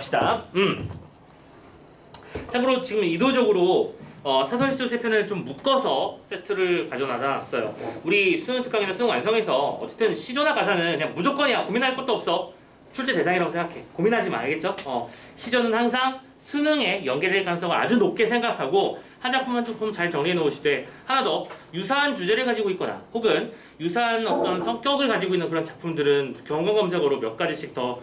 갑시다. 참고로 지금 의도적으로 사설시조 세 편을 좀 묶어서 세트를 가져놨어요. 우리 수능 특강이나 수능 완성에서 어쨌든 시조나 가사는 그냥 무조건이야. 고민할 것도 없어. 출제 대상이라고 생각해. 고민하지 마. 알겠죠? 시조는 항상 수능에 연계될 가능성을 아주 높게 생각하고 한 작품만 조금 잘 정리해 놓으시되, 하나 더 유사한 주제를 가지고 있거나 혹은 유사한 어떤 성격을 가지고 있는 그런 작품들은 경험검색어로 몇 가지씩 더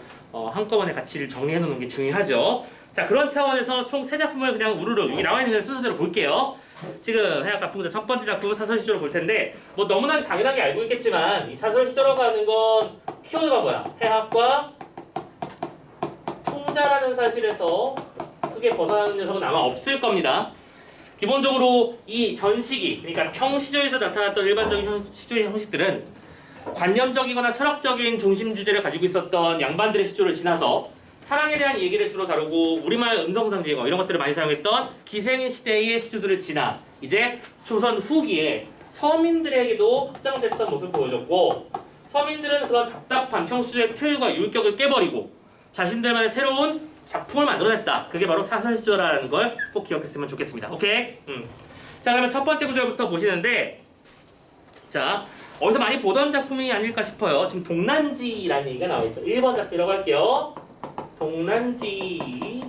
한꺼번에 가치를 정리해 놓는 게 중요하죠. 자, 그런 차원에서 총 3작품을 그냥 우르르 여기 나와 있는 순서대로 볼게요. 지금 해학 가풍자 첫 번째 작품 사설시조로 볼 텐데, 뭐 너무나 당연하게 알고 있겠지만 이 사설시조라고 하는 건 키워드가 뭐야? 해학과 풍자라는 사실에서 크게 벗어나는 녀석은 아마 없을 겁니다. 기본적으로 이 전시기, 그러니까 평시조에서 나타났던 일반적인 시조의 형식들은 관념적이거나 철학적인 중심 주제를 가지고 있었던 양반들의 시조를 지나서 사랑에 대한 얘기를 주로 다루고 우리말 음성상징어 이런 것들을 많이 사용했던 기생 시대의 시조들을 지나 이제 조선 후기에 서민들에게도 확장됐던 모습을 보여줬고, 서민들은 그런 답답한 평시조의 틀과 율격을 깨버리고 자신들만의 새로운 작품을 만들어냈다. 그게 바로 사설시조라는 걸 꼭 기억했으면 좋겠습니다. 오케이? 자, 그러면 첫 번째 구절부터 보시는데, 자, 어디서 많이 보던 작품이 아닐까 싶어요. 지금 동난지라는 얘기가 나와있죠. 1번 작품이라고 할게요. 동난지라고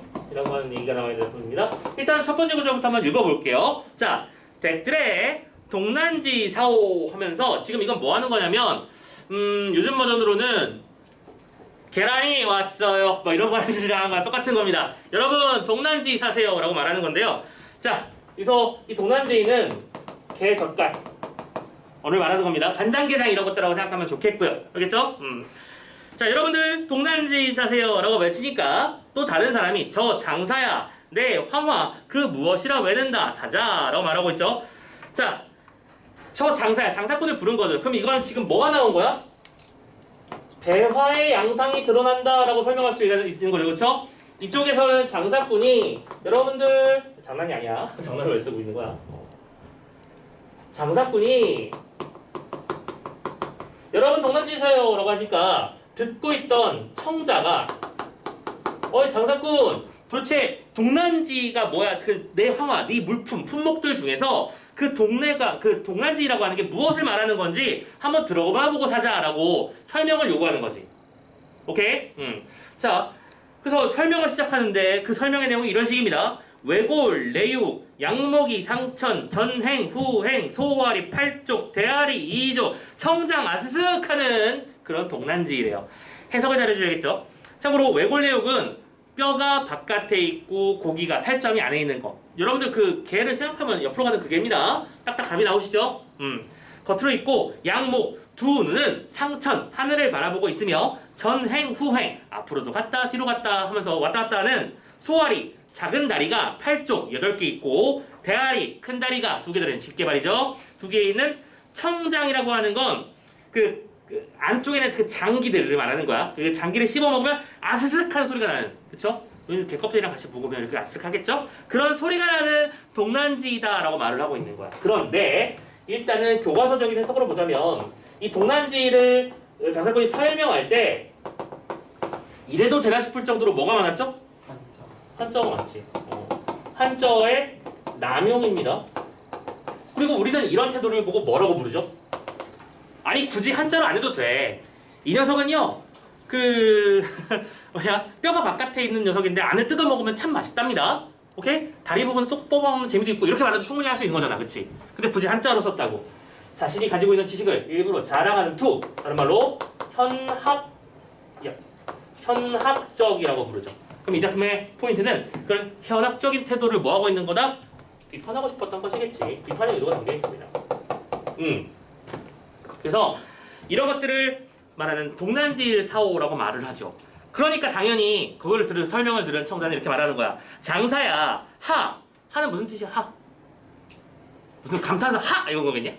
하는 얘기가 나와있는 작품입니다. 일단 첫 번째 구절부터 한번 읽어볼게요. 자, 댓글에 동난지 사오 하면서 지금 이건 뭐 하는 거냐면, 요즘 버전으로는 계란이 왔어요. 뭐 이런 말들이랑 똑같은 겁니다. 여러분 동난지 사세요 라고 말하는 건데요. 자, 그래서 이 동난지는 게 젓갈 오늘 말하는 겁니다. 간장게장 이런 것들이라고 생각하면 좋겠고요. 알겠죠? 자, 여러분들 동난지 사세요 라고 외치니까 또 다른 사람이 저 장사야 내 황화 그 무엇이라 외는다 사자 라고 말하고 있죠. 자, 저 장사야, 장사꾼을 부른 거죠. 그럼 이건 지금 뭐가 나온 거야? 대화의 양상이 드러난다 라고 설명할 수 있는 거죠. 그렇죠? 이쪽에서는 장사꾼이, 여러분들 장난이 아니야. 장난을 왜 쓰고 있는 거야? 장사꾼이 여러분 동난지 사요 라고 하니까 듣고 있던 청자가 어이 장사꾼, 도대체 동난지가 뭐야? 그 내 황화, 네 물품, 품목들 중에서 그 동네가, 그 동난지라고 하는 게 무엇을 말하는 건지 한번 들어봐 보고 사자라고 설명을 요구하는 거지. 오케이? 자, 그래서 설명을 시작하는데 그 설명의 내용이 이런 식입니다. 외골, 내육, 양목이, 상천, 전행, 후행, 소화리, 팔쪽, 대아리, 이족, 청장, 아스슥 하는 그런 동난지래요. 해석을 잘해줘야겠죠? 참고로 외골, 내육은 뼈가 바깥에 있고 고기가 살점이 안에 있는 거. 여러분들 그 개를 생각하면 옆으로 가는 그 개입니다. 딱딱 감이 나오시죠? 겉으로 있고, 양목, 두 눈은 상천, 하늘을 바라보고 있으며 전행, 후행, 앞으로도 갔다 뒤로 갔다 하면서 왔다 갔다 하는 소아리, 작은 다리가 8쪽 8개 있고, 대아리, 큰 다리가 2개 들어있는 집게발이죠. 2개 있는 청장이라고 하는 건 그 안쪽에는 그 장기들을 말하는 거야. 그 장기를 씹어 먹으면 아스슥 하는 소리가 나는, 그쵸? 개 껍질이랑 같이 먹으면 이렇게 아스슥 하겠죠? 그런 소리가 나는 동난지이다 라고 말을 하고 있는 거야. 그런데 일단은 교과서적인 해석으로 보자면 이 동난지를 장사꾼이 설명할 때 이래도 되나 싶을 정도로 뭐가 많았죠? 한자가 많지. 한자의 남용입니다. 그리고 우리는 이런 태도를 보고 뭐라고 부르죠? 아니 굳이 한자로 안 해도 돼. 이 녀석은요, 뼈가 바깥에 있는 녀석인데 안을 뜯어 먹으면 참 맛있답니다. 오케이? 다리 부분 쏙 뽑아 먹는 재미도 있고, 이렇게 말해도 충분히 할 수 있는 거잖아, 그치? 근데 굳이 한자로 썼다고. 자신이 가지고 있는 지식을 일부러 자랑하는 투, 다른 말로 현학적이라고 부르죠. 그럼 이 작품의 포인트는 그런 현학적인 태도를 뭐하고 있는 거다? 비판하고 싶었던 것이겠지. 비판의 의도가 담겨 있습니다. 그래서 이런 것들을 말하는 동난지를 사오라고 말을 하죠. 그러니까 당연히 그걸 설명을 들은 청자는 이렇게 말하는 거야. 장사야, 하는 무슨 뜻이야? 무슨 감탄사 이런 거겠냐?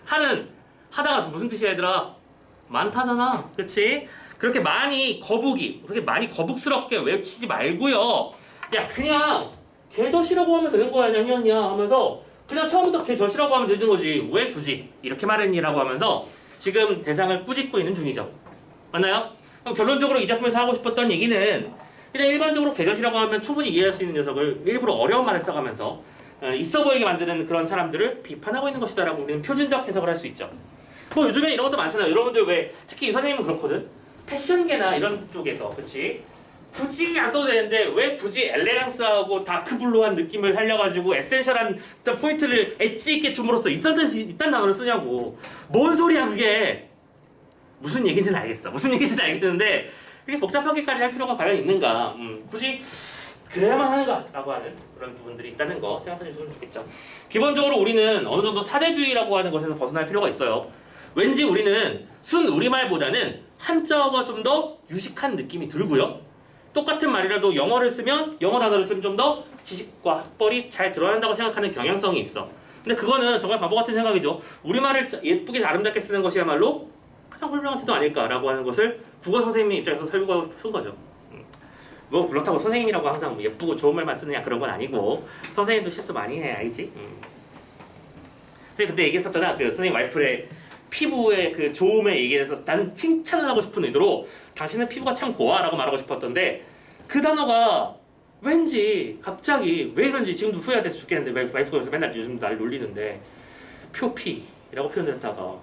하는 하다가 무슨 뜻이야 얘들아? 많다잖아, 그렇지? 그렇게 많이 거북스럽게 외치지 말고요. 야, 그냥 개젖이라고 하면 되는 거 아니냐 하면서 그냥 처음부터 개젖이라고 하면 되는 거지. 왜 굳이 이렇게 말했니라고 하면서 지금 대상을 꾸짖고 있는 중이죠. 맞나요? 그럼 결론적으로 이 작품에서 하고 싶었던 얘기는 그냥 일반적으로 개젖이라고 하면 충분히 이해할 수 있는 녀석을 일부러 어려운 말을 써가면서 있어 보이게 만드는 그런 사람들을 비판하고 있는 것이다라고 우리는 표준적 해석을 할 수 있죠. 뭐 요즘에 이런 것도 많잖아요. 여러분들 왜 특히 선생님은 그렇거든. 패션계나 이런 쪽에서 그치? 굳이 안 써도 되는데 왜 굳이 엘레강스하고 다크블루한 느낌을 살려가지고 에센셜한 어떤 포인트를 엣지 있게 줌으로써 이딴 단어를 쓰냐고. 뭔 소리야 그게. 무슨 얘기인지는 알겠어. 무슨 얘기인지는 알겠는데 그렇게 복잡하게까지 할 필요가 과연 있는가. 굳이 그래야만 하는가라고 하는 그런 부분들이 있다는 거 생각해 주시면 좋겠죠. 기본적으로 우리는 어느 정도 사대주의라고 하는 것에서 벗어날 필요가 있어요. 왠지 우리는 순 우리말보다는 한자어가 좀 더 유식한 느낌이 들고요. 똑같은 말이라도 영어를 쓰면 영어 단어를 쓰면 좀 더 지식과 학벌이 잘 드러난다고 생각하는 경향성이 있어. 근데 그거는 정말 바보 같은 생각이죠. 우리말을 예쁘게 아름답게 쓰는 것이야말로 가장 훌륭한 태도 아닐까라고 하는 것을 국어 선생님 입장에서 설명하고 싶은 거죠. 뭐 그렇다고 선생님이라고 항상 예쁘고 좋은 말만 쓰느냐 그런 건 아니고 선생님도 실수 많이 해 알지? 선생님 그때 얘기했었잖아. 그 선생님 와이프의 피부의 그 좋음에 얘기해서 나는 칭찬을 하고 싶은 의도로 당신은 피부가 참 고와라고 말하고 싶었던데 그 단어가 왠지 갑자기 왜 그런지 지금도 후회가 돼서 죽겠는데 와이프가 여기서 맨날 요즘 날 놀리는데 표피라고 표현했다가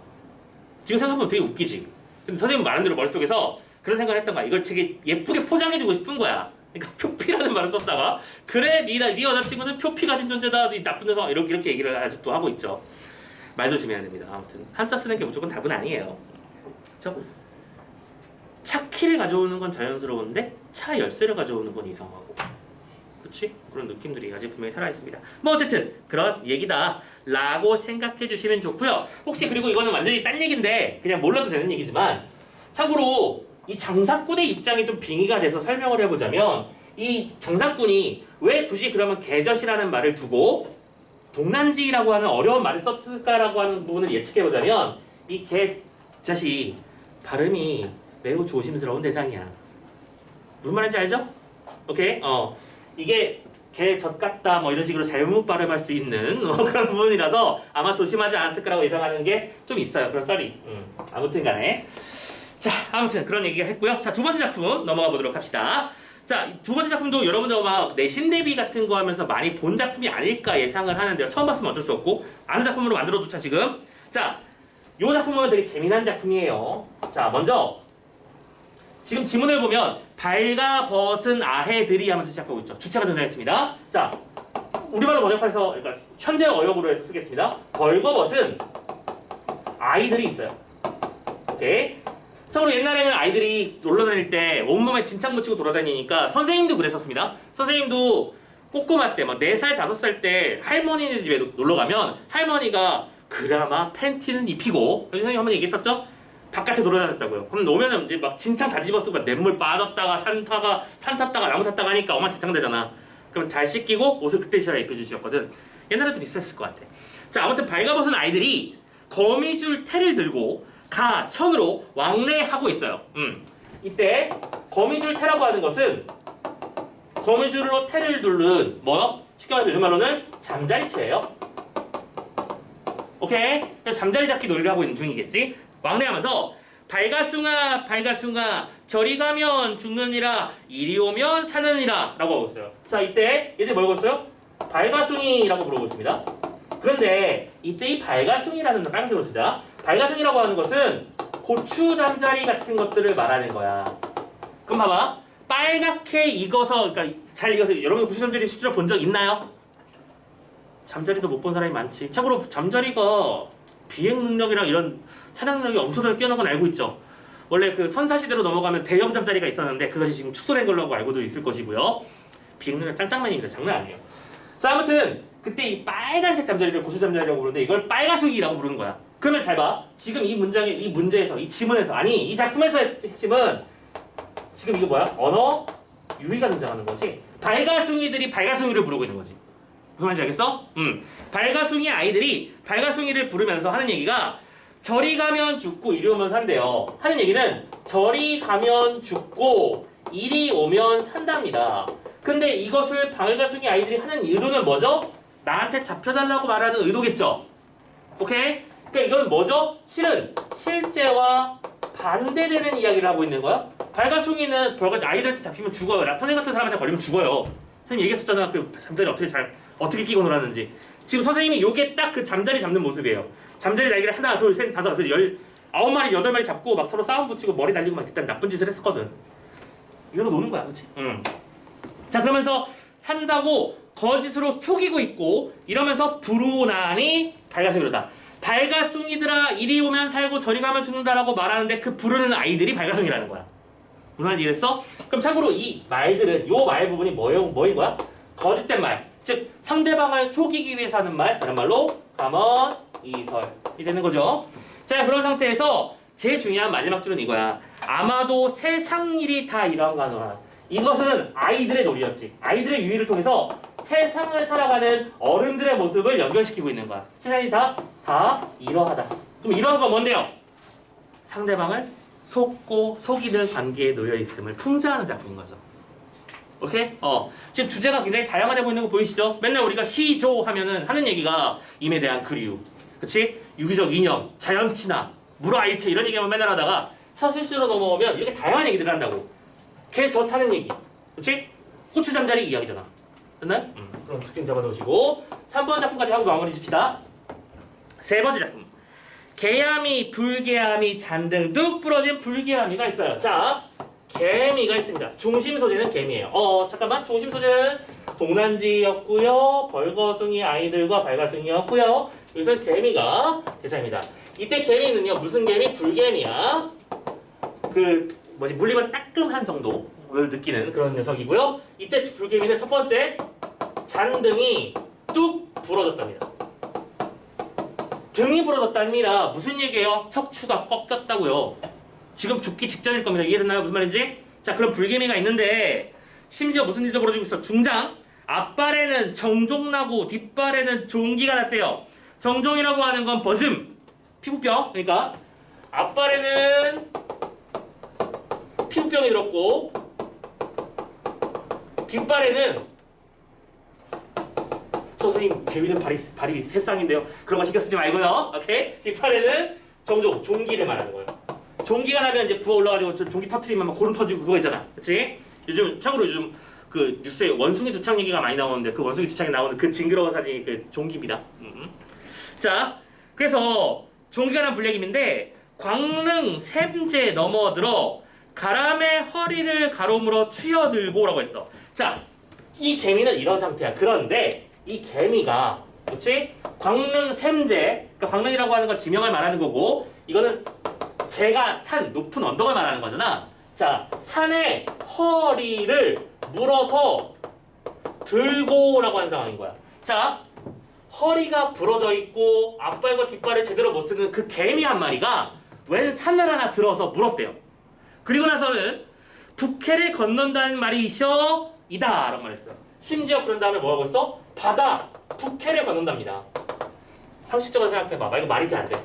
지금 생각하면 되게 웃기지. 근데 선생님 말한 대로 머릿속에서 그런 생각을 했던 거야. 이걸 되게 예쁘게 포장해주고 싶은 거야. 그러니까 표피라는 말을 썼다가 그래 네 여자친구는 표피 가진 존재다 이 나쁜 녀석 이렇게 얘기를 아직도 하고 있죠. 말 조심해야 됩니다. 아무튼 한자 쓰는 게 무조건 답은 아니에요. 그렇죠? 차 키를 가져오는 건 자연스러운데 차 열쇠를 가져오는 건 이상하고 그렇지? 그런 느낌들이 아직 분명히 살아있습니다. 뭐 어쨌든 그런 얘기다 라고 생각해 주시면 좋고요. 혹시 그리고 이거는 완전히 딴 얘기인데 그냥 몰라도 되는 얘기지만 참고로 이 장사꾼의 입장이 좀 빙의가 돼서 설명을 해보자면 이 장사꾼이 왜 굳이 그러면 개젖이라는 말을 두고 동난지라고 하는 어려운 말을 썼을까라고 하는 부분을 예측해보자면 이 개젖이 발음이 매우 조심스러운 대상이야. 무슨 말인지 알죠? 오케이? 이게 개젖 같다 뭐 이런 식으로 잘못 발음할 수 있는 그런 부분이라서 아마 조심하지 않았을 거라고 예상하는 게 좀 있어요. 그런 썰이. 아무튼 간에 자, 아무튼 그런 얘기가 했고요. 자, 두 번째 작품 넘어가 보도록 합시다. 자, 두 번째 작품도 여러분들 막 내신 대비 같은 거 하면서 많이 본 작품이 아닐까 예상을 하는데요. 처음 봤으면 어쩔 수 없고 아는 작품으로 만들어두자 지금. 자, 요 작품은 되게 재미난 작품이에요. 자, 먼저 지금 지문을 보면 발가 벗은 아해들이 하면서 시작하고 있죠. 주체가 등장했습니다. 자, 우리말로 번역해서 그러니까 현재 어역으로 해서 쓰겠습니다. 벌거벗은 아이들이 있어요. 오케이. 참고로 옛날에는 아이들이 놀러 다닐 때 온몸에 진창 묻히고 돌아다니니까 선생님도 그랬었습니다. 선생님도 꼬꼬마 때 막 4살, 5살 때 할머니네 집에 놀러 가면 할머니가 그나마 팬티는 입히고 선생님 한번 얘기했었죠? 바깥에 돌아다녔다고요. 그럼 오면은 이제 막 진창 다 집어쓰고 냇물 빠졌다가 산 탔다가 나무 탔다가 하니까 엄마 진창되잖아. 그럼 잘 씻기고 옷을 그때 시절에 입혀주셨거든. 옛날에도 비슷했을 것 같아. 자, 아무튼 발가벗은 아이들이 거미줄 테를 들고 천으로 왕래하고 있어요. 이때 거미줄 테라고 하는 것은 거미줄로 테를 두른 뭐? 쉽게 말해서 요즘 말로는 잠자리치예요. 오케이? 그래서 잠자리 잡기 놀이를 하고 있는 중이겠지? 왕래하면서 발가숭아 발가숭아 저리 가면 죽느니라 이리 오면 사느니라 라고 하고 있어요. 자, 이때 얘들 뭘 하고 있어요? 발가숭이라고 부르고 있습니다. 그런데 이때 이 발가숭이라는 빨간색으로 쓰자. 발가숭이라고 하는 것은 고추 잠자리 같은 것들을 말하는 거야. 그럼 봐봐. 빨갛게 익어서, 그러니까 잘 익어서 여러분 고추 잠자리 실제로 본 적 있나요? 잠자리도 못 본 사람이 많지. 참고로 잠자리가 비행 능력이랑 이런 사냥 능력이 엄청나게 뛰어난 건 알고 있죠. 원래 그 선사시대로 넘어가면 대형 잠자리가 있었는데 그것이 지금 축소된 걸로 알고도 있을 것이고요. 비행 능력 짱짱맨입니다. 장난 아니에요. 자, 아무튼 그때 이 빨간색 잠자리를 고추 잠자리라고 부르는데 이걸 빨가숭이라고 부르는 거야. 그러면 잘 봐. 지금 이 문제에서, 이 지문에서, 아니 이 작품에서의 핵심은 지금 이거 뭐야? 언어 유희가 등장하는 거지. 발가숭이들이 발가숭이를 부르고 있는 거지. 무슨 말인지 알겠어? 발가숭이 아이들이 발가숭이를 부르면서 하는 얘기가 저리 가면 죽고 이리 오면 산대요. 하는 얘기는 저리 가면 죽고 이리 오면 산답니다. 근데 이것을 발가숭이 아이들이 하는 의도는 뭐죠? 나한테 잡혀달라고 말하는 의도겠죠? 오케이? 그러니까 이건 뭐죠? 실은 실제와 반대되는 이야기를 하고 있는 거야. 발가숭이는 아이들한테 잡히면 죽어요. 선생님 같은 사람한테 걸리면 죽어요. 선생님 얘기했었잖아. 그 잠자리 어떻게 끼고 놀았는지. 지금 선생님이 요게 딱 그 잠자리 잡는 모습이에요. 잠자리 날개를 하나, 둘, 셋, 다섯, 19마리, 8마리 잡고 막 서로 싸움 붙이고 머리 날리고 막 일단 나쁜 짓을 했었거든. 이러고 노는 거야, 그치? 응. 자, 그러면서 산다고 거짓으로 속이고 있고 이러면서 부르나니 발가숭이로다. 발가숭이들아 이리 오면 살고 저리 가면 죽는다라고 말하는데 그 부르는 아이들이 발가숭이라는 거야. 무슨 말인지 이랬어? 그럼 참고로 이 말들은 요 말 부분이 뭐인 거야? 거짓된 말. 즉 상대방을 속이기 위해서 하는 말. 다른 말로 가먼 이설이 되는 거죠. 자, 그런 상태에서 제일 중요한 마지막 줄은 이거야. 아마도 세상 일이 다 이러한가노라. 이것은 아이들의 놀이였지. 아이들의 유희를 통해서 세상을 살아가는 어른들의 모습을 연결시키고 있는 거야. 세상이 다 이러하다. 그럼 이러한 건 뭔데요? 상대방을 속고 속이는 관계에 놓여 있음을 풍자하는 작품인 거죠. 오케이? 지금 주제가 굉장히 다양하게 보이는 거 보이시죠? 맨날 우리가 시조 하면은 하는 얘기가 임에 대한 그리움, 그치? 유기적 이념, 자연 친화, 물화일체 이런 얘기만 맨날 하다가 서술시로 넘어오면 이렇게 다양한 얘기들을 한다고. 개 젖 타는 얘기, 그치? 고추 잠자리 이야기잖아. 됐나요? 그럼 특징 잡아놓으시고 3번 작품까지 하고 마무리 짓시다. 세 번째 작품. 개야미, 불개야미, 잔등 뚝 부러진 불개야미가 있어요. 자, 개미가 있습니다. 중심 소재는 개미예요. 잠깐만. 중심 소재는 동난지였고요. 벌거숭이 아이들과 발가숭이였고요. 여기서 개미가 대상입니다. 이때 개미는요. 무슨 개미? 불개미야. 물리면 따끔한 정도를 느끼는 그런 녀석이고요. 이때 불개미는 첫 번째 잔등이 뚝 부러졌답니다. 등이 부러졌답니다. 무슨 얘기예요? 척추가 꺾였다고요. 지금 죽기 직전일 겁니다. 이해됐나요? 무슨 말인지? 자, 그럼 불개미가 있는데 심지어 무슨 일도 벌어지고 있어. 중장 앞발에는 정종나고 뒷발에는 종기가 났대요. 정종이라고 하는 건 버즘, 피부병. 그러니까 앞발에는 피부병이 들었고 뒷발에는 선생님 개미는 발이 새쌍인데요. 그런 거 신경 쓰지 말고요. 오케이? 뒷발에는 정종, 종기를 말하는 거예요. 종기가 나면 이제 부어 올라가지고 종기 터트리면 막 고름 터지고 그거 있잖아. 그치? 참고로 요즘 그 뉴스에 원숭이 두창 얘기가 많이 나오는데 그 원숭이 두창에 나오는 그 징그러운 사진이 그 종기입니다. 자, 그래서 종기가 난 불량임인데 광릉 샘제 넘어들어 가람의 허리를 가로물어 추여들고라고 했어. 자, 이 개미는 이런 상태야. 그런데 이 개미가, 그렇지? 광릉 샘제, 그러니까 광릉이라고 하는 건 지명을 말하는 거고, 이거는 제가 산 높은 언덕을 말하는 거잖아. 자, 산의 허리를 물어서 들고라고 하는 상황인 거야. 자, 허리가 부러져 있고 앞발과 뒷발을 제대로 못 쓰는 그 개미 한 마리가 웬 산을 하나 들어서 물었대요. 그리고 나서는 북해를 건넌다는 말이 이셔 이다 라고 말했어요. 심지어 그런 다음에 뭐라고 했어? 바다 북해를 건넌답니다. 상식적으로 생각해봐. 이거 말이 안 돼.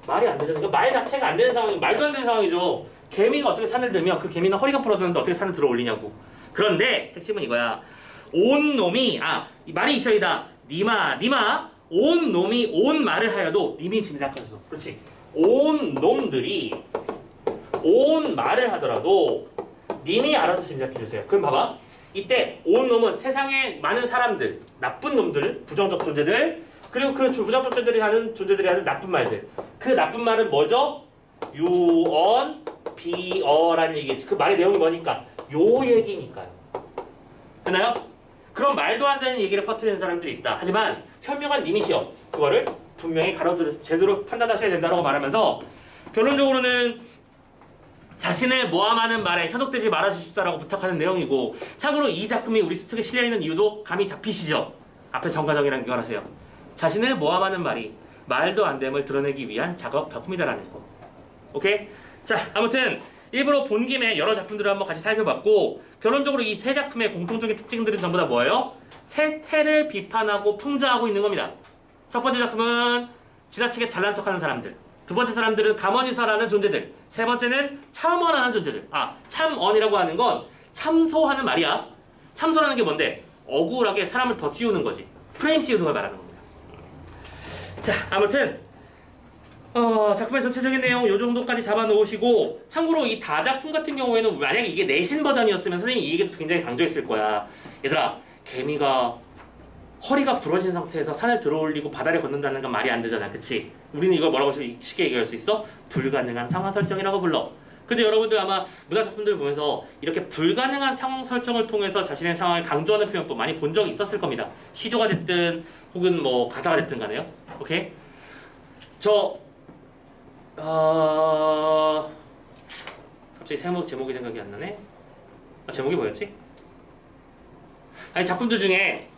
말이 안 되잖아. 말 자체가 안 되는 상황이, 말도 안 되는 상황이죠. 개미가 어떻게 산을 들면 그 개미는 허리가 부러졌는데 어떻게 산을 들어 올리냐고. 그런데 핵심은 이거야. 온 놈이, 이 말이 이셔이다. 니마 온 놈이 온 말을 하여도 님이 짐작하셔서. 그렇지. 온 놈들이 온 말을 하더라도 님이 알아서 짐작해주세요. 그럼 봐봐. 이때 온 놈은 세상에 많은 사람들, 나쁜 놈들, 부정적 존재들, 그리고 그 부정적 존재들이 하는 나쁜 말들. 그 나쁜 말은 뭐죠? 유언, 비어라는 얘기겠지. 그 말의 내용이 뭐니까? 요 얘기니까요. 됐나요? 그럼 말도 안 되는 얘기를 퍼뜨리는 사람들이 있다. 하지만 현명한 님이시여 그거를 분명히 제대로 판단하셔야 된다고 말하면서 결론적으로는 자신을 모함하는 말에 현혹되지 말아주십사라고 부탁하는 내용이고, 참고로 이 작품이 우리 수특에 실려있는 이유도 감이 잡히시죠? 앞에 정가정이라는 기억하세요. 자신을 모함하는 말이 말도 안 됨을 드러내기 위한 작품이다라는 거. 오케이? 자, 아무튼 일부러 본 김에 여러 작품들을 한번 같이 살펴봤고, 결론적으로 이 세 작품의 공통적인 특징들은 전부 다 뭐예요? 세태를 비판하고 풍자하고 있는 겁니다. 첫 번째 작품은 지나치게 잘난 척하는 사람들, 두 번째 사람들은 가만히서라는 존재들, 세 번째는 참언하는 존재들. 참언이라고 하는 건 참소하는 말이야. 참소라는 게 뭔데? 억울하게 사람을 더 씌우는 거지. 프레임 씌우는 걸 말하는 겁니다. 자, 아무튼 작품의 전체적인 내용 요 정도까지 잡아 놓으시고, 참고로 이 다작품 같은 경우에는 만약에 이게 내신 버전이었으면 선생님이 이 얘기도 굉장히 강조했을 거야. 얘들아, 개미가 허리가 부러진 상태에서 산을 들어올리고 바다를 걷는다는 건 말이 안 되잖아. 그치? 우리는 이걸 뭐라고 쉽게 얘기할 수 있어? 불가능한 상황 설정이라고 불러. 근데 여러분들 아마 문화작품들 보면서 이렇게 불가능한 상황 설정을 통해서 자신의 상황을 강조하는 표현법 많이 본 적이 있었을 겁니다. 시조가 됐든 혹은 뭐 가사가 됐든 간에요. 오케이? 갑자기 제목이 생각이 안 나네? 제목이 뭐였지? 아니, 작품들 중에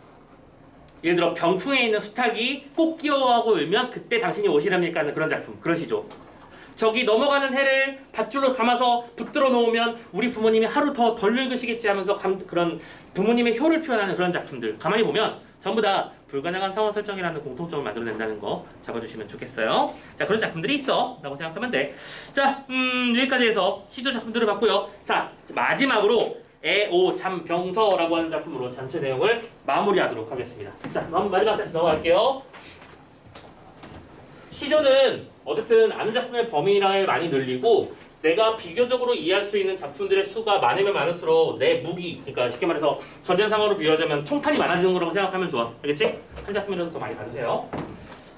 예를 들어 병풍에 있는 수탉이 꼭 끼어하고 울면 그때 당신이 오시랍니까 하는 그런 작품, 그런 시죠. 저기 넘어가는 해를 밧줄로 감아서 붙들어 놓으면 우리 부모님이 하루 더 덜 늙으시겠지 하면서 그런 부모님의 효를 표현하는 그런 작품들 가만히 보면 전부 다 불가능한 상황 설정이라는 공통점을 만들어낸다는 거 잡아주시면 좋겠어요. 자, 그런 작품들이 있어 라고 생각하면 돼. 자, 여기까지 해서 시조 작품들을 봤고요. 자, 마지막으로 애오 잠병서라고 하는 작품으로 전체 내용을 마무리하도록 하겠습니다. 자, 마지막 세트 넘어갈게요. 시조는 어쨌든 아는 작품의 범위를 많이 늘리고 내가 비교적으로 이해할 수 있는 작품들의 수가 많으면 많을수록 내 무기, 그러니까 쉽게 말해서 전쟁 상황으로 비유하자면 총탄이 많아지는 거라고 생각하면 좋아. 알겠지? 한 작품이라도 더 많이 봐주세요.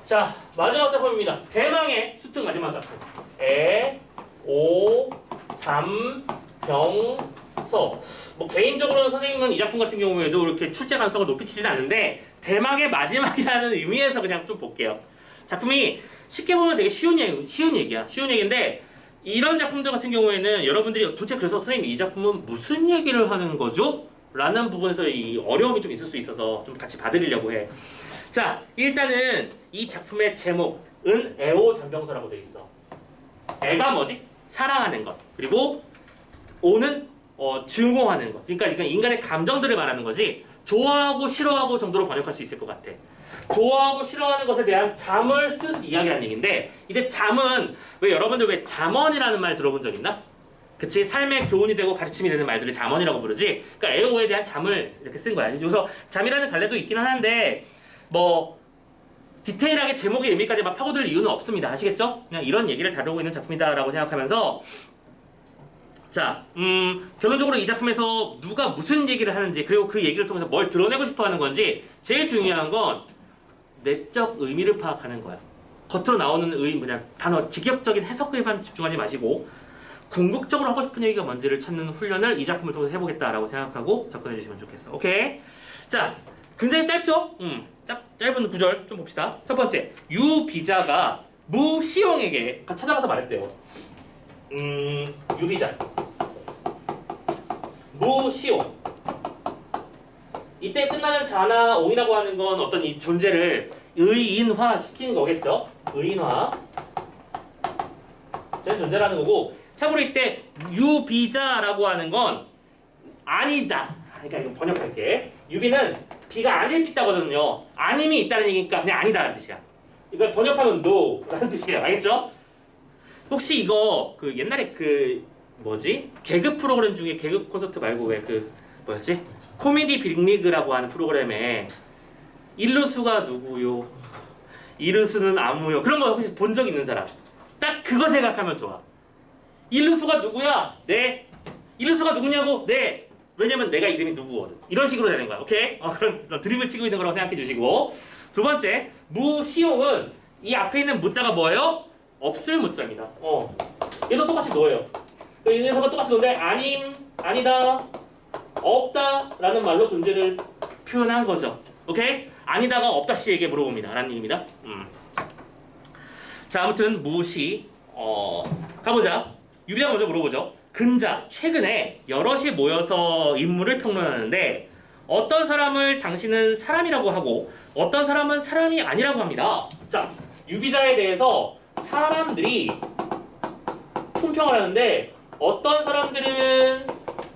자, 마지막 작품입니다. 대망의 수특 마지막 작품. 애, 오, 잠, 병, 서. 뭐 개인적으로는 선생님은 이 작품 같은 경우에도 이렇게 출제 가능성을 높이 치지는 않는데 대망의 마지막이라는 의미에서 그냥 좀 볼게요. 작품이 쉽게 보면 되게 쉬운 얘기야. 쉬운 얘기인데 이런 작품들 같은 경우에는 여러분들이 도대체 그래서 선생님 이 작품은 무슨 얘기를 하는 거죠? 라는 부분에서 이 어려움이 좀 있을 수 있어서 좀 같이 봐드리려고 해. 자, 일단은 이 작품의 제목은 애오 잠병서라고 되어 있어. 애가 뭐지? 사랑하는 것. 그리고 오는 증오하는 것. 그러니까 인간의 감정들을 말하는 거지. 좋아하고 싫어하고 정도로 번역할 수 있을 것 같아. 좋아하고 싫어하는 것에 대한 잠을 쓴 이야기라는 얘기인데, 이때 잠은 왜 여러분들 왜 잠언이라는 말 들어본 적 있나? 그치? 삶의 교훈이 되고 가르침이 되는 말들을 잠언이라고 부르지. 그러니까 애호에 대한 잠을 이렇게 쓴 거야. 여기서 잠이라는 갈래도 있긴 하는데 뭐 디테일하게 제목의 의미까지 막 파고들 이유는 없습니다. 아시겠죠? 그냥 이런 얘기를 다루고 있는 작품이다라고 생각하면서, 자, 결론적으로 이 작품에서 누가 무슨 얘기를 하는지, 그리고 그 얘기를 통해서 뭘 드러내고 싶어 하는 건지, 제일 중요한 건 내적 의미를 파악하는 거야. 겉으로 나오는 단어, 직역적인 해석에만 집중하지 마시고 궁극적으로 하고 싶은 얘기가 뭔지를 찾는 훈련을 이 작품을 통해서 해보겠다라고 생각하고 접근해 주시면 좋겠어. 오케이? 자, 굉장히 짧죠? 짧은 구절 좀 봅시다. 첫 번째, 유비자가 무시용에게 찾아가서 말했대요. 유비자, 무시용. 이때 끝나는 자나 옹이라고 하는 건 어떤 이 존재를 의인화 시키는 거겠죠? 의인화. 저는 존재라는 거고, 참고로 이때 유비자라고 하는 건 아니다. 그러니까 이거 번역할게. 유비는 비가 아닐 수 있다거든요. 아님이 있다는 얘기니까 그냥 아니다라는 뜻이야. 이거 번역하면 no라는 뜻이에요. 알겠죠? 혹시 이거 그 옛날에 개그 프로그램 중에 개그 콘서트 말고 왜 뭐였지? 코미디 빅리그라고 하는 프로그램에 일루수가 누구요? 이루수는 아무요. 그런 거 혹시 본 적 있는 사람? 딱 그거 생각하면 좋아. 일루수가 누구야? 네. 일루수가 누구냐고? 네. 왜냐면 내가 이름이 누구거든. 이런 식으로 되는 거야. 오케이? 그런 드립을 치고 있는 거라고 생각해 주시고. 두 번째, 무시용은 이 앞에 있는 무자가 뭐예요? 없을 무자입니다. 얘도 똑같이 노예요. 이 녀석은 똑같이 노인데 아님, 아니다, 없다 라는 말로 존재를 표현한 거죠. 오케이? 아니다가 없다 씨에게 물어봅니다 라는 얘기입니다. 자, 아무튼 무시. 가보자. 유비자가 먼저 물어보죠. 근자, 최근에 여럿이 모여서 인물을 평론하는데 어떤 사람을 당신은 사람이라고 하고 어떤 사람은 사람이 아니라고 합니다. 자, 유비자에 대해서 사람들이 품평을 하는데 어떤 사람들은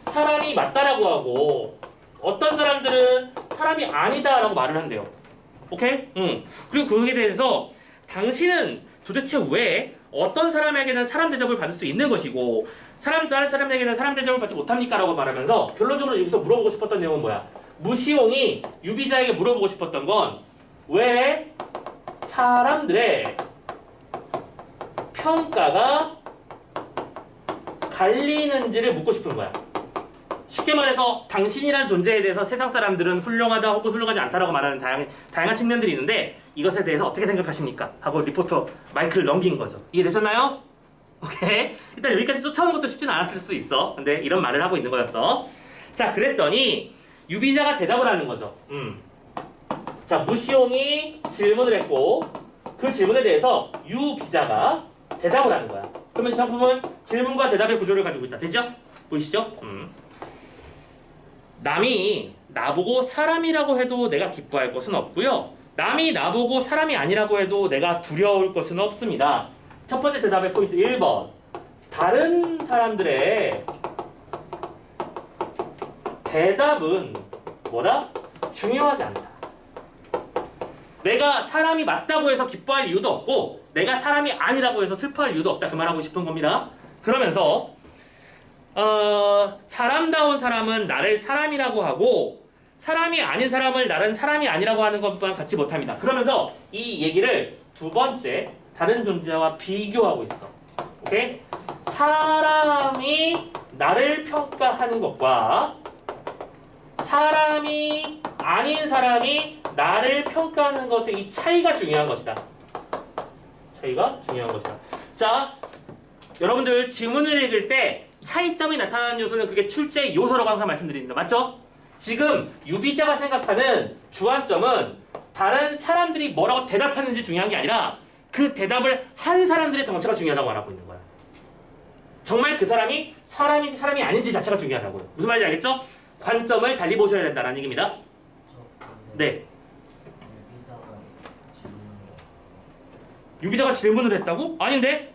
사람이 맞다라고 하고 어떤 사람들은 사람이 아니다라고 말을 한대요. 오케이? 그리고 거기에 대해서 당신은 도대체 왜 어떤 사람에게는 사람 대접을 받을 수 있는 것이고 다른 사람에게는 사람 대접을 받지 못합니까? 라고 말하면서 결론적으로 여기서 물어보고 싶었던 내용은 뭐야? 무시용이 유비자에게 물어보고 싶었던 건 왜 사람들의 평가가 갈리는지를 묻고 싶은 거야. 쉽게 말해서 당신이란 존재에 대해서 세상 사람들은 훌륭하다 혹은 훌륭하지 않다라고 말하는 다양한 측면들이 있는데 이것에 대해서 어떻게 생각하십니까? 하고 리포터 마이크를 넘긴 거죠. 이해되셨나요? 오케이. 일단 여기까지 쫓아오는 것도 쉽진 않았을 수 있어. 근데 이런 말을 하고 있는 거였어. 자, 그랬더니 유비자가 대답을 하는 거죠. 자, 무시용이 질문을 했고 그 질문에 대해서 유비자가 대답을 하는 거야. 그러면 이 작품은 질문과 대답의 구조를 가지고 있다. 되죠? 보이시죠? 남이 나보고 사람이라고 해도 내가 기뻐할 것은 없고요. 남이 나보고 사람이 아니라고 해도 내가 두려울 것은 없습니다. 첫 번째 대답의 포인트 1번. 다른 사람들의 대답은 뭐다? 중요하지 않다. 내가 사람이 맞다고 해서 기뻐할 이유도 없고 내가 사람이 아니라고 해서 슬퍼할 이유도 없다. 그 말하고 싶은 겁니다. 그러면서 사람다운 사람은 나를 사람이라고 하고 사람이 아닌 사람을 나는 사람이 아니라고 하는 것과는 같지 못합니다. 그러면서 이 얘기를 두 번째 다른 존재와 비교하고 있어. 오케이? 사람이 나를 평가하는 것과 사람이 아닌 사람이 나를 평가하는 것의 이 차이가 중요한 것이다. 차이가 중요한 것이다. 자, 여러분들 지문을 읽을 때 차이점이 나타나는 요소는 그게 출제 요소라고 항상 말씀드립니다. 맞죠? 지금 유비자가 생각하는 주안점은 다른 사람들이 뭐라고 대답하는지 중요한 게 아니라 그 대답을 한 사람들의 정체가 중요하다고 말하고 있는 거야. 정말 그 사람이 사람인지 사람이 아닌지 자체가 중요하다고요. 무슨 말인지 알겠죠? 관점을 달리 보셔야 된다는 얘기입니다. 네. 유비자가 질문을 했다고? 아닌데?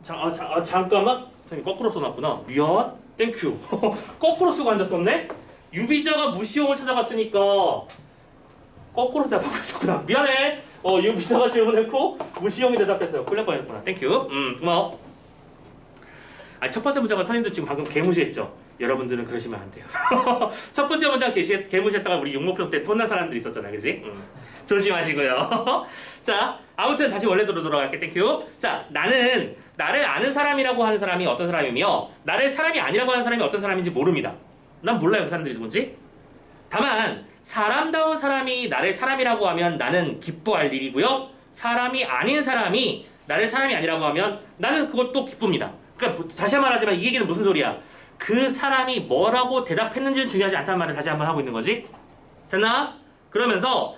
잠깐만. 선생님 거꾸로 써놨구나. 미안. 땡큐. 거꾸로 쓰고 앉았었네? 유비자가 무시용을 찾아갔으니까 거꾸로 대답하고 있었구나. 미안해. 유비자가 질문했고 무시용이 대답했어요. 꿀릴 뻔했구나. 땡큐. 고마워. 첫 번째 문장은 선생님도 지금 방금 개무시했죠? 여러분들은 그러시면 안 돼요. 첫 번째 문장 개무시했다가 우리 육목평 때 혼난 사람들이 있었잖아요. 그지? 조심하시고요. 자, 아무튼 다시 원래대로 돌아갈게. 땡큐. 자, 나는 나를 아는 사람이라고 하는 사람이 어떤 사람이며 나를 사람이 아니라고 하는 사람이 어떤 사람인지 모릅니다. 난 몰라요. 그 사람들이 누군지. 다만 사람다운 사람이 나를 사람이라고 하면 나는 기뻐할 일이고요. 사람이 아닌 사람이 나를 사람이 아니라고 하면 나는 그것도 기쁩니다. 그러니까 다시 말하지만 이 얘기는 무슨 소리야? 그 사람이 뭐라고 대답했는지는 중요하지 않다는 말을 다시 한번 하고 있는 거지. 됐나? 그러면서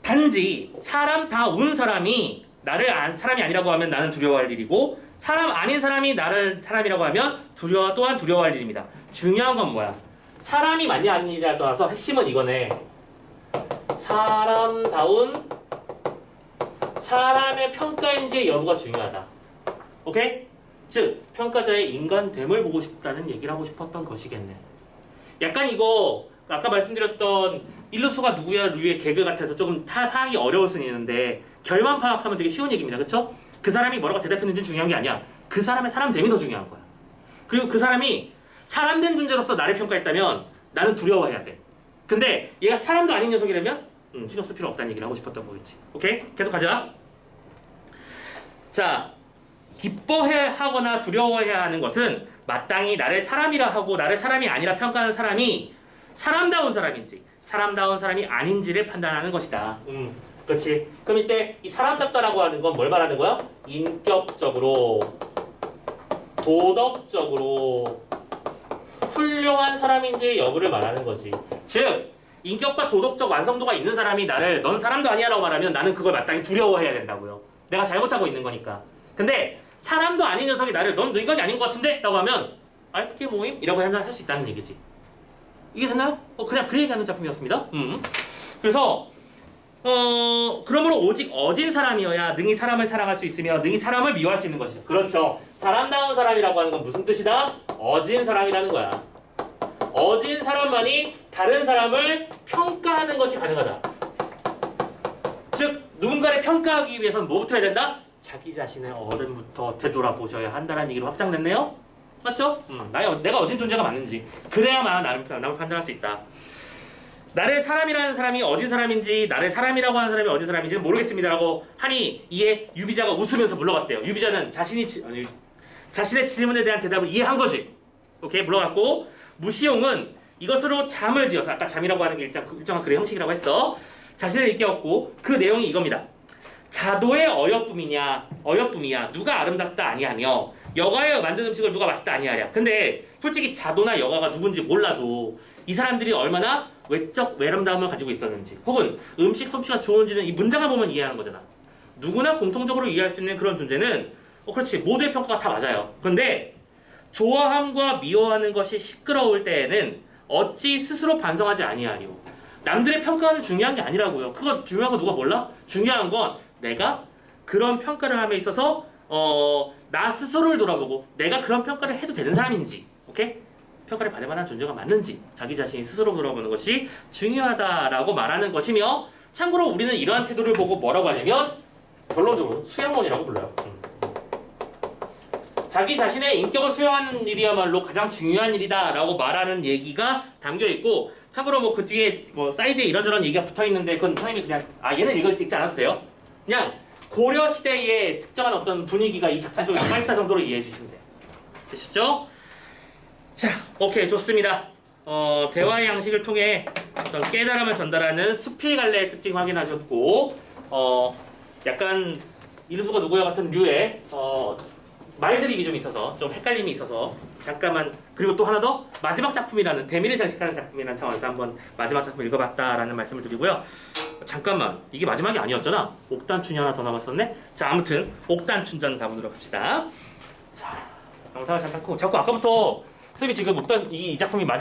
단지 사람다운 사람이 나를 사람이 아니라고 하면 나는 두려워할 일이고 사람 아닌 사람이 나를 사람이라고 하면 또한 두려워할 일입니다. 중요한 건 뭐야? 사람이 맞냐 아니냐를 떠나서 핵심은 이거네. 사람다운 사람의 평가인지 여부가 중요하다. 오케이? 즉 평가자의 인간됨을 보고 싶다는 얘기를 하고 싶었던 것이겠네. 약간 이거 아까 말씀드렸던 일루수가 누구야 루의 개그 같아서 조금 파악이 어려울 수는 있는데 결만 파악하면 되게 쉬운 얘기입니다. 그쵸? 그 사람이 뭐라고 대답했는지는 중요한 게 아니야. 그 사람의 사람됨이 더 중요한 거야. 그리고 그 사람이 사람된 존재로서 나를 평가했다면 나는 두려워해야 돼. 근데 얘가 사람도 아닌 녀석이라면 신경 쓸 필요 없다는 얘기를 하고 싶었던 거겠지. 오케이? 계속 가자. 자, 기뻐해야 하거나 두려워해야 하는 것은 마땅히 나를 사람이라 하고 나를 사람이 아니라 평가하는 사람이 사람다운 사람인지 사람다운 사람이 아닌지를 판단하는 것이다. 그렇지. 그럼 이때 이 사람답다라고 하는 건 뭘 말하는 거야? 인격적으로 도덕적으로 훌륭한 사람인지 여부를 말하는 거지. 즉 인격과 도덕적 완성도가 있는 사람이 나를 넌 사람도 아니야 라고 말하면 나는 그걸 마땅히 두려워해야 된다고요. 내가 잘못하고 있는 거니까. 근데 사람도 아닌 녀석이 나를 넌 인간이 아닌 것 같은데? 라고 하면 그게 뭐임? 이라고 할 수 있다는 얘기지. 이게 됐나요? 그냥 그 얘기하는 작품이었습니다. 그래서 그러므로 오직 어진 사람이어야 능히 사람을 사랑할 수 있으며 능히 사람을 미워할 수 있는 것이죠. 그렇죠. 사람다운 사람이라고 하는 건 무슨 뜻이다? 어진 사람이라는 거야. 어진 사람만이 다른 사람을 평가하는 것이 가능하다. 즉 누군가를 평가하기 위해서는 뭐부터 해야 된다? 자기 자신의 어른부터 되돌아보셔야 한다는 얘기로 확장됐네요. 맞죠? 내가 어진 존재가 맞는지 그래야만 남을 판단할 수 있다. 나를 사람이라는 사람이 어디 사람인지 나를 사람이라고 하는 사람이 어디 사람인지는 모르겠습니다라고 하니 이에 유비자가 웃으면서 물러갔대요. 유비자는 자신의 질문에 대한 대답을 이해한 거지. 오케이, 물러갔고 무시용은 이것으로 잠을 지어서 아까 잠이라고 하는 게 일정한 글의 형식이라고 했어. 자신을 일깨웠고 그 내용이 이겁니다. 자도의 어여쁨이야 누가 아름답다 아니하며 여가에 만든 음식을 누가 맛있다 아니하랴. 근데 솔직히 자도나 여가가 누군지 몰라도 이 사람들이 얼마나 외적 외람다움을 가지고 있었는지 혹은 음식 솜씨가 좋은지는 이 문장을 보면 이해하는 거잖아. 누구나 공통적으로 이해할 수 있는 그런 존재는 그렇지 모두의 평가가 다 맞아요. 그런데 좋아함과 미워하는 것이 시끄러울 때에는 어찌 스스로 반성하지 아니하리요. 남들의 평가는 중요한 게 아니라고요. 그거 중요한 거 누가 몰라? 중요한 건 내가 그런 평가를 함에 있어서 나 스스로를 돌아보고 내가 그런 평가를 해도 되는 사람인지, 오케이? 평가를 받을 만한 존재가 맞는지 자기 자신이 스스로 돌아보는 것이 중요하다라고 말하는 것이며, 참고로 우리는 이러한 태도를 보고 뭐라고 하냐면 결론적으로 수양원이라고 불러요. 자기 자신의 인격을 수양하는 일이야말로 가장 중요한 일이다라고 말하는 얘기가 담겨 있고, 참고로 뭐 그 뒤에 뭐 사이드에 이런저런 얘기가 붙어 있는데 그건 선생님이 그냥 얘는 읽지 않아도 돼요. 그냥 고려 시대의 특정한 어떤 분위기가 이 작품 속에 들어있다 정도로 이해해 주시면 돼요. 되셨죠? 자, 오케이, 좋습니다. 대화의 양식을 통해 어떤 깨달음을 전달하는 수필갈래의 특징 확인하셨고, 약간 이루수가 누구야 같은 류의 말드립이 좀 있어서 좀 헷갈림이 있어서 잠깐만, 그리고 또 하나 더 마지막 작품이라는 대미를 장식하는 작품이라는 차원에서 한번 마지막 작품 읽어봤다라는 말씀을 드리고요. 잠깐만, 이게 마지막이 아니었잖아. 옥단춘이 하나 더 남았었네. 자, 아무튼 옥단춘전 가보도록 합시다. 자, 영상을 잠깐 끄고, 자꾸 아까부터 선생님이 지금 이 작품이 마지막